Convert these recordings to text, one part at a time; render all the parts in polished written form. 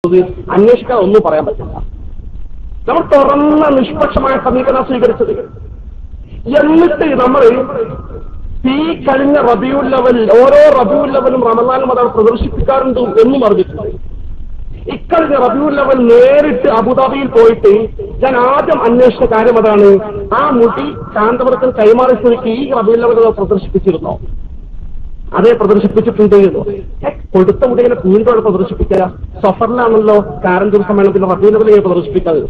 അന്വേഷിക്കാൻ ഒന്നും പറയാൻ പറ്റില്ല. നമ്മൾ തുറന്ന നിഷ്പക്ഷമായ സമീപനം സ്വീകരിച്ചത്. എന്നിട്ട് നമ്മൾ ഈ കഴിഞ്ഞ റബീഉൽ അവ്വൽ ഓരോ റബീഉൽ അവ്വലും റമദാനും അതാണ് പ്രദർശിപ്പിക്കാറുണ്ട് എന്നും അറിഞ്ഞിട്ടുണ്ട്. ഇക്കഴിഞ്ഞ റബീഉൽ അവ്വൽ നേരിട്ട് അബുദാബിയിൽ പോയിട്ട് ഞാൻ ആദ്യം അന്വേഷിച്ച കാര്യം അതാണ്, ആ മുടി കാന്തപുരത്തിൽ കൈമാറിയ സ്ഥിതിക്ക് ഈ റബീഉൽ അവ്വൽ പ്രദർശിപ്പിച്ചിരുന്നോ? അതേ പ്രദർശിപ്പിച്ചിട്ടുണ്ട്. കൊടുത്ത മുടിയെ വീണ്ടും പ്രദർശിപ്പിക്കുക. സഫറിലാണല്ലോ കാരന്തൂർ സമ്മേളനത്തിൽ റബീഉൽ അവ്വൽ പ്രദർശിപ്പിക്കാതെ.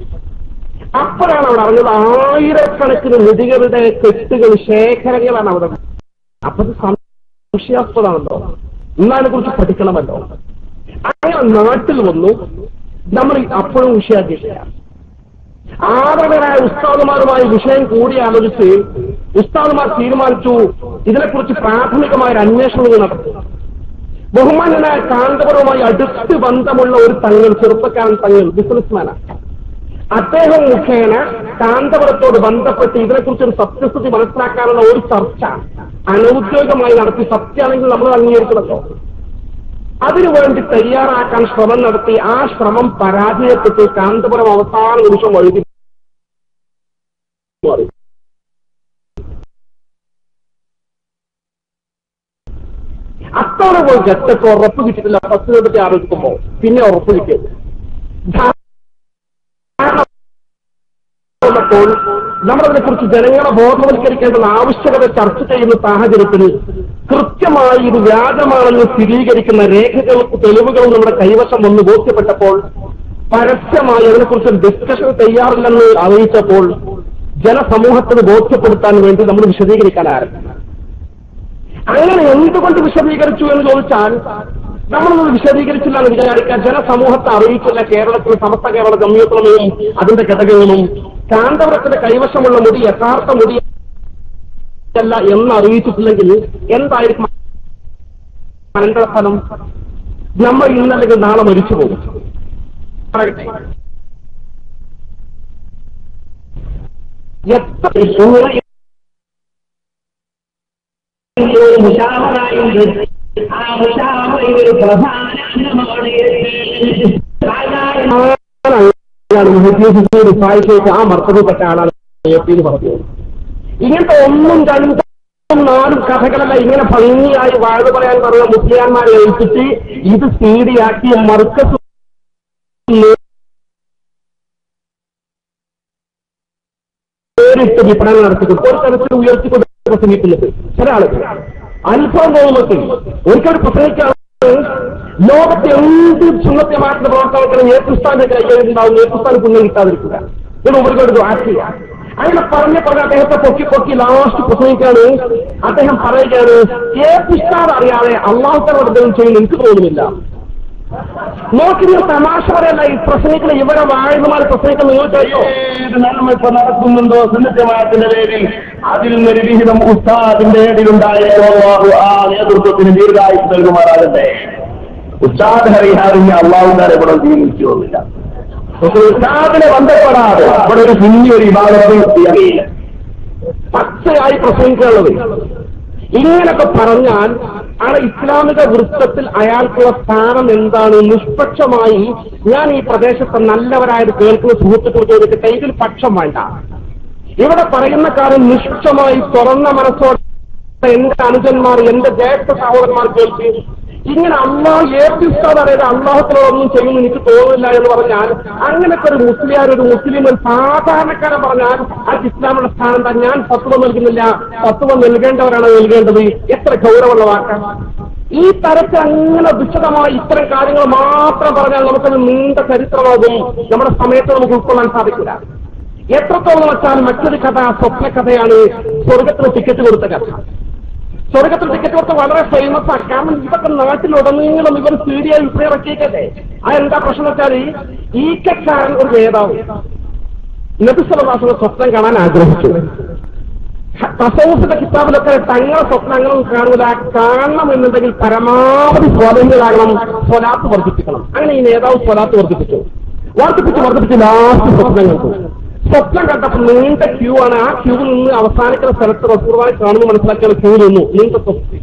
അപ്പോഴാണ് അവിടെ അറിഞ്ഞത് ആയിരക്കണക്കിന് മുടികളുടെ കെട്ടുകൾ, ശേഖരങ്ങളാണ് അവിടെ. അപ്പൊ അത് സംശയാസ്പദമാണല്ലോ, എന്നതിനെ കുറിച്ച് പഠിക്കണമല്ലോ. അങ്ങനെ നാട്ടിൽ വന്നു. നമ്മൾ അപ്പോഴും വിഷയാക്കിയിട്ടില്ല. ആദരവരായ ഉസ്താദുമാരുമായി വിഷയം കൂടി ആലോചിച്ച് ഉസ്താദുമാർ തീരുമാനിച്ചു ഇതിനെക്കുറിച്ച് പ്രാഥമികമായ ഒരു അന്വേഷണം നടത്തി. ബഹുമാനനായ കാന്തപുരവുമായി അടുത്ത് ബന്ധമുള്ള ഒരു തങ്ങൾ, ചെറുപ്പക്കാരൻ തങ്ങൾ, ബിസിനസ്മാനാണ്. അദ്ദേഹം മുഖേന കാന്തപുരത്തോട് ബന്ധപ്പെട്ട് ഇതിനെക്കുറിച്ചൊരു സത്യസ്ഥിതി മനസ്സിലാക്കാനുള്ള ഒരു ചർച്ച അനൗദ്യോഗികമായി നടത്തി. സത്യമാണെങ്കിൽ നമ്മൾ അംഗീകരിക്കണമല്ലോ. അതിനുവേണ്ടി തയ്യാറാക്കാൻ ശ്രമം നടത്തി. ആ ശ്രമം പരാജയപ്പെട്ട് കാന്തപുരം അവസാന നിമിഷം വഴുതി മാറി. അത്തോടെ പോയി ഘട്ടത്ത് ഉറപ്പ് കിട്ടിയിട്ടില്ല. ഫസ്റ്റിനെ പറ്റി ആലോചിക്കുമ്പോൾ പിന്നെ ഉറപ്പ് കിട്ടിയത് പ്പോൾ നമ്മളതിനെക്കുറിച്ച് ജനങ്ങളെ ബോധവൽക്കരിക്കേണ്ടുന്ന ആവശ്യകത ചർച്ച ചെയ്യുന്ന സാഹചര്യത്തിൽ കൃത്യമായി ഇത് വ്യാജമാണെന്ന് സ്ഥിരീകരിക്കുന്ന രേഖകളും തെളിവുകളും നമ്മുടെ കൈവശം വന്ന് ബോധ്യപ്പെട്ടപ്പോൾ പരസ്യമായി അതിനെക്കുറിച്ച് ഡിസ്കഷൻ തയ്യാറില്ലെന്ന് അറിയിച്ചപ്പോൾ ജനസമൂഹത്തിന് ബോധ്യപ്പെടുത്താൻ വേണ്ടി നമ്മൾ വിശദീകരിക്കാൻ ആരംഭിച്ചു. അങ്ങനെ എന്തുകൊണ്ട് വിശദീകരിച്ചു എന്ന് ചോദിച്ചാൽ നമ്മളൊന്നും വിശദീകരിച്ചില്ല എന്ന് വിചാരിക്കാൻ ജനസമൂഹത്തെ അറിയിച്ചില്ല. കേരളത്തിൽ സമസ്ത കേരള ജംഇയ്യത്തുലമയും അതിന്റെ ഘടകങ്ങളും കാന്തപുരത്തിന്റെ കൈവശമുള്ള മുടി യഥാർത്ഥ മുടിയല്ല എന്ന് അറിയിച്ചിട്ടില്ലെങ്കിൽ എന്തായിരിക്കും അനന്തരഫലം? നമ്മൾ ഇന്നല്ലെങ്കിൽ നാളെ മരിച്ചു പോകും. ആ മർത്തബപ്പെട്ട ആളാണ് എന്ന് പറഞ്ഞു. ഇങ്ങനത്തെ ഒന്നും രണ്ടും നാലും കഥകളല്ല ഇങ്ങനെ ഭംഗിയായി വാഴ പറയാൻ പറയുന്ന മുസ്ലിയാന്മാരെ ഏൽപ്പിച്ച് ഇത് സീഡിയാക്കി മർക്കസ് നേരിട്ട് വിപണനം നടത്തിക്കൊണ്ട് ഒരു തരത്തിൽ ഉയർത്തിക്കൊണ്ട് പ്രസംഗിക്കുന്നത് ചില ആളുകൾ അത്ഭുതം തോന്നുന്നത്. ഒരിക്കലും പ്രസംഗിക്കാൻ ലോകത്തെ എന്ത് സുന്നത്യമായിട്ടുള്ള പ്രവർത്തനത്തിന് നേതൃസ്ഥാന്റെ കൈകളുണ്ടാവും. നേതൃസ്ഥാനം പുണ്യം കിട്ടാതിരിക്കുക എന്ന് ഉപരിക്കൊരു ആശയ. അങ്ങനെ പറഞ്ഞ് അദ്ദേഹത്തെ പൊക്കി ലാസ്റ്റ് പ്രസംഗിക്കാണ്. അദ്ദേഹം പറയുകയാണ്, ഏപ്പിസ്ഥാൻ അറിയാതെ അള്ളാഹുത്തലയുടെ എന്തെങ്കിലും ചെയ്യുന്നു എനിക്ക് തോന്നുന്നില്ല. നോക്കി നിങ്ങൾ തമാശ പറയല്ല. ഈ പ്രസംഗിക്കുന്ന ഇവരെ വാഴുമാർ പ്രസംഗിക്കുന്ന നിങ്ങൾക്കറിയോ നമ്മളിപ്പോ നടത്തുന്നുണ്ടോ സുന്നത്യമായത്തിന്റെ പേരിൽ അതിൽ നിന്നൊരു വിഹിതം ഉസ്താദിന്റെ ഏടിലുണ്ടായോ ആ നേതൃത്വത്തിന് ദീർഘായുസ് നൽകുമാറാകട്ടെ. ഉസ്താദ് ഹരിഹാറിന് അള്ളാഹുദാരെ ഇവിടെ ജീവിച്ചു പോകുന്നില്ല. ഉസ്താദിനെ ബന്ധപ്പെടാതെ ഇവിടെ ഒരു കുഞ്ഞൊരു വിഭാഗത്തിൽ പച്ചയായി പ്രസംഗിക്കാനുള്ളത്. ഇങ്ങനൊക്കെ പറഞ്ഞാൽ ആ ഇസ്ലാമിക വൃത്തത്തിൽ അയാൾക്കുള്ള സ്ഥാനം എന്താണ്? നിഷ്പക്ഷമായി ഞാൻ ഈ പ്രദേശത്ത് നല്ലവരായത് കേൾക്കുന്ന സുഹൃത്തുക്കൾ ചോദിക്കട്ടെ, ഇതിൽ പക്ഷം വേണ്ട. ഇവിടെ പറയുന്ന കാര്യം നിഷ്പക്ഷമായി തുറന്ന മനസ്സോടെ എന്റെ അനുജന്മാർ, എന്റെ ജ്യേഷ്ഠ സഹോദരന്മാർ കേൾക്കി. ഇങ്ങനെ അള്ളാഹ് ഏൽപ്പിക്കാതെ അറിയാതെ അള്ളാഹത്തിനോടൊന്നും ചെയ്യുന്നു എനിക്ക് തോന്നുന്നില്ല എന്ന് പറഞ്ഞാൽ അങ്ങനത്തെ ഒരു മുസ്ലിയാർ, ഒരു മുസ്ലിം, ഒരു സാധാരണക്കാരൻ പറഞ്ഞാൽ ആ ഇസ്ലാമിന്റെ സ്ഥാനം എന്താ? ഞാൻ ഫത്വ നൽകുന്നില്ല, ഫത്വ നൽകേണ്ടവരാണ് നൽകേണ്ടത്. എത്ര ഗൗരവമുള്ള വാക്കാണ് ഈ തരത്തിൽ. അങ്ങനെ വിശദമായി ഇത്തരം കാര്യങ്ങൾ മാത്രം പറഞ്ഞാൽ നമുക്കത് നീണ്ട ചരിത്രമാകും. നമ്മുടെ സമയത്ത് നമുക്ക് ഉൾക്കൊള്ളാൻ സാധിക്കില്ല. എത്രത്തോളം വെച്ചാൽ മറ്റൊരു കഥ സ്വപ്ന കഥയാണ്. സ്വർഗത്തിന് ടിക്കറ്റ് കൊടുത്ത കഥ. സ്വർഗത്തിൽ ടിക്കറ്റ് കൊടുത്ത് വളരെ ഫേമസ് ആണ്. കാരണം ഇതൊക്കെ നാട്ടിലുടനീളം ഇവർ സീരിയൽ ഇറക്കിയിട്ടല്ലേ. അതെന്താ പ്രശ്നം വെച്ചാൽ ഈക്കക്കാരൻ ഒരു നേതാവ് നബി സല്ലല്ലാഹു അലൈഹി വസല്ലം സ്വപ്നം കാണാൻ ആഗ്രഹിച്ചു. തസവ്വുഫിന്റെ കിതാബിലൊക്കെ തങ്ങളെ സ്വപ്നങ്ങളും കാണൂല. കാണണം എന്നുണ്ടെങ്കിൽ പരമാവധി സ്വാതന്ത്ര്യമാകണം, സ്വലാത്ത് വർദ്ധിപ്പിക്കണം. അങ്ങനെ ഈ നേതാവ് സ്വലാത്ത് വർദ്ധിപ്പിച്ചു ലാസ്റ്റ് സ്വപ്നം കണ്ടു. സ്വപ്നം കണ്ടപ്പോൾ നീണ്ട ക്യൂ ആണ്. ആ ക്യൂ നിന്ന് അവസാനിക്കുന്ന സ്ഥലത്ത് റസൂലുള്ളാഹിയെ കാണുന്നു മനസ്സിലാക്കിയാണ് ക്യൂ നിന്നു. നീണ്ട സ്വപ്നം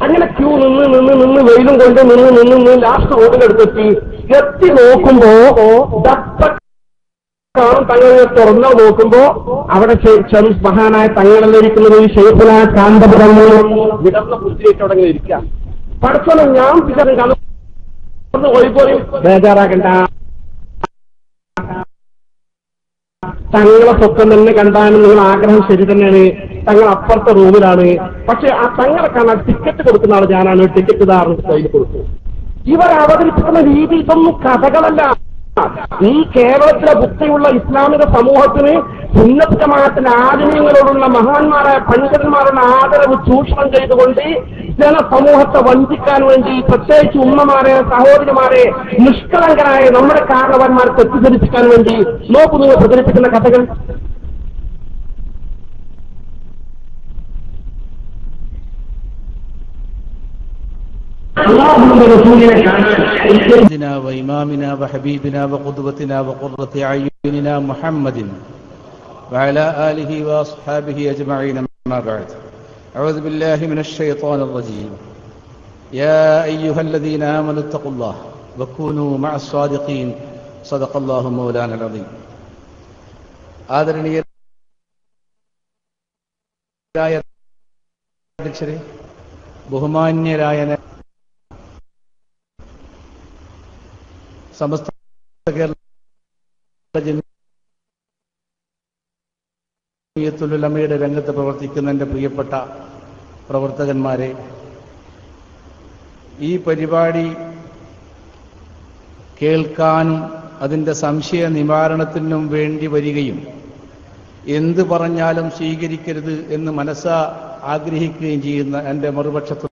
അങ്ങനെ ക്യൂ നിന്ന് വെയിലും കൊണ്ട് നിന്ന് ലാസ്റ്റ് റോഡിലെടുത്തെത്തി എത്തി നോക്കുമ്പോ കാണും. തങ്ങൾ തുറന്നു നോക്കുമ്പോ അവിടെ മഹാനായ തങ്ങളിലിരിക്കുന്നത് ഈ ഷെയ്ഖുന കാന്തപുരങ്ങൾ വിടർന്ന പുസ്തകത്തിൽ തുടങ്ങി ഇരിക്കുക. പഠിച്ചോളം ഞാൻ വിചാരം പോയിപ്പോയി ബേജാറാക്കണ്ട, തങ്ങളെ സ്വപ്നം തന്നെ കണ്ടാലും നിങ്ങൾ ആഗ്രഹം ശരി തന്നെയാണ്. തങ്ങൾ അപ്പുറത്തെ റൂമിലാണ്. പക്ഷെ ആ തങ്ങളെ കാണാൻ ടിക്കറ്റ് കൊടുക്കുന്ന ആൾ ഞാനാണ്. ടിക്കറ്റ് ധാരണ കയ്യിൽ കൊടുത്തു. ഇവർ അവതരിപ്പിക്കുന്ന രീതി ഇതൊന്നും കഥകളല്ല. ഈ കേരളത്തിലെ ബുദ്ധിയുള്ള ഇസ്ലാമിക സമൂഹത്തിന് സുന്നത്ത് ജമാഅത്തിന്റെ ആദരണീയങ്ങളോടുള്ള മഹാന്മാരായ പണ്ഡിതന്മാരുടെ ആദരവ് ചൂഷണം ചെയ്തുകൊണ്ട് ജനസമൂഹത്തെ വഞ്ചിക്കാൻ വേണ്ടി, പ്രത്യേകിച്ച് ഉമ്മമാരെ, സഹോദരിമാരെ, നിഷ്കളങ്കരായ നമ്മുടെ കാരണവന്മാരെ തെറ്റിദ്ധരിപ്പിക്കാൻ വേണ്ടി നോക്കു നിങ്ങൾ പ്രചരിപ്പിക്കുന്ന കഥകൾ. سيدنا وإمامنا وحبيبنا وقدوتنا وقرة أعيننا محمد وعلى آله وأصحابه أجمعين. أما بعد، أعوذ بالله من الشيطان الرجيم. يا أيها الذين آمنوا اتقوا الله وكونوا مع الصادقين. صدق الله مولانا العظيم. ആദരണീയരായ അധ്യക്ഷരെ, ബഹുമാന്യരായ സമസ്ത കേരള ജമിയത്തുൽ ഉലമയുടെ രംഗത്ത് പ്രവർത്തിക്കുന്ന എൻ്റെ പ്രിയപ്പെട്ട പ്രവർത്തകന്മാരെ, ഈ പരിപാടി കേൾക്കാനും അതിൻ്റെ സംശയ നിവാരണത്തിനും വേണ്ടി വരികയും എന്ത് പറഞ്ഞാലും സ്വീകരിക്കരുത് എന്ന് മനസ്സാ ആഗ്രഹിക്കുകയും ചെയ്യുന്ന എൻ്റെ മറുപക്ഷത്ത്